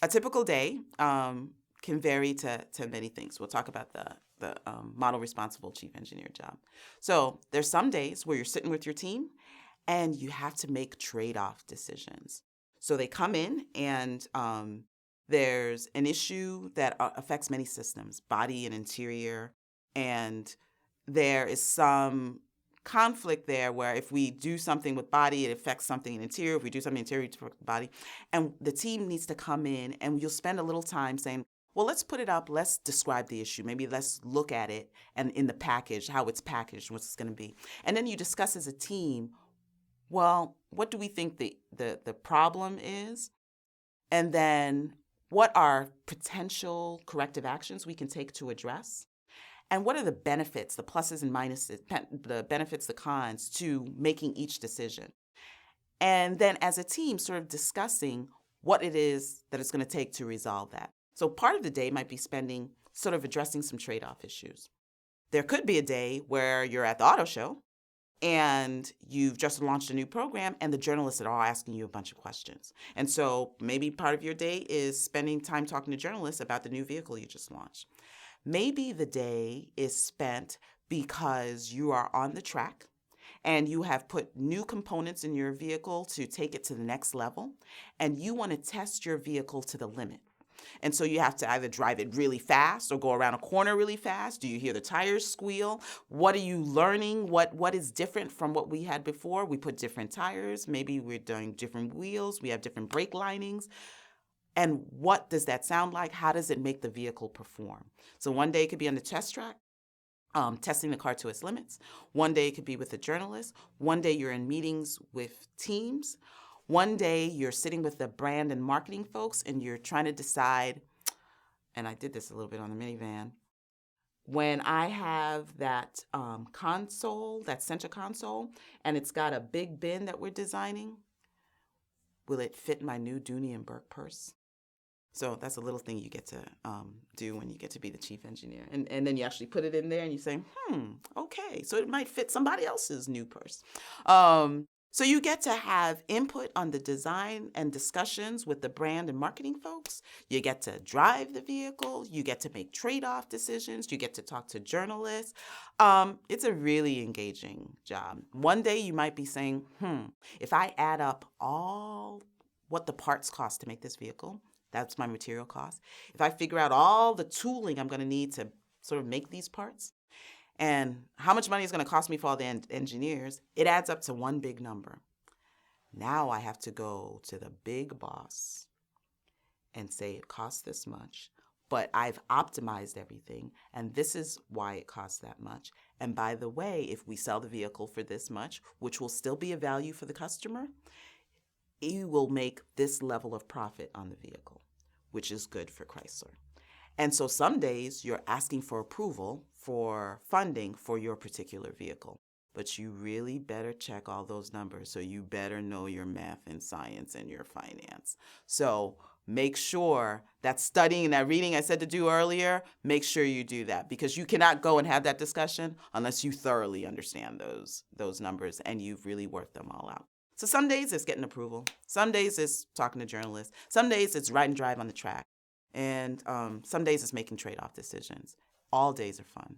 A typical day can vary to many things. We'll talk about the model responsible chief engineer job. So there's some days where you're sitting with your team and you have to make trade-off decisions. So they come in and there's an issue that affects many systems, body and interior, and there is some conflict there where if we do something with body, it affects something in interior. If we do something interior, it affects body. And the team needs to come in and you'll spend a little time saying, well, let's put it up. Let's describe the issue. Maybe let's look at it and in the package, how it's packaged, what it's going to be. And then you discuss as a team, well, what do we think the problem is? And then what are potential corrective actions we can take to address? And what are the benefits, the pluses and minuses, the benefits, the cons to making each decision? And then as a team, sort of discussing what it is that it's going to take to resolve that. So part of the day might be spending sort of addressing some trade-off issues. There could be a day where you're at the auto show and you've just launched a new program and the journalists are all asking you a bunch of questions. And so maybe part of your day is spending time talking to journalists about the new vehicle you just launched. Maybe the day is spent because you are on the track and you have put new components in your vehicle to take it to the next level, and you want to test your vehicle to the limit. And so you have to either drive it really fast or go around a corner really fast. Do you hear the tires squeal? What are you learning? What is different from what we had before? We put different tires. Maybe we're doing different wheels. We have different brake linings. And what does that sound like? How does it make the vehicle perform? So one day it could be on the test track, testing the car to its limits. One day it could be with a journalist. One day you're in meetings with teams. One day you're sitting with the brand and marketing folks and you're trying to decide, and I did this a little bit on the minivan, when I have that console, that center console, and it's got a big bin that we're designing, will it fit my new Dooney and Burke purse? So that's a little thing you get to do when you get to be the chief engineer. And then you actually put it in there and you say, okay, so it might fit somebody else's new purse. So you get to have input on the design and discussions with the brand and marketing folks. You get to drive the vehicle. You get to make trade-off decisions. You get to talk to journalists. It's a really engaging job. One day you might be saying, if I add up all what the parts cost to make this vehicle, that's my material cost. If I figure out all the tooling I'm going to need to sort of make these parts, and how much money is going to cost me for all the engineers, it adds up to one big number. Now I have to go to the big boss and say it costs this much, but I've optimized everything, and this is why it costs that much. And by the way, if we sell the vehicle for this much, which will still be a value for the customer, you will make this level of profit on the vehicle, which is good for Chrysler. And so some days you're asking for approval for funding for your particular vehicle, but you really better check all those numbers. So you better know your math and science and your finance. So make sure that studying and that reading I said to do earlier, make sure you do that, because you cannot go and have that discussion unless you thoroughly understand those numbers and you've really worked them all out. So some days it's getting approval. Some days it's talking to journalists. Some days it's ride and drive on the track. And some days it's making trade-off decisions. All days are fun.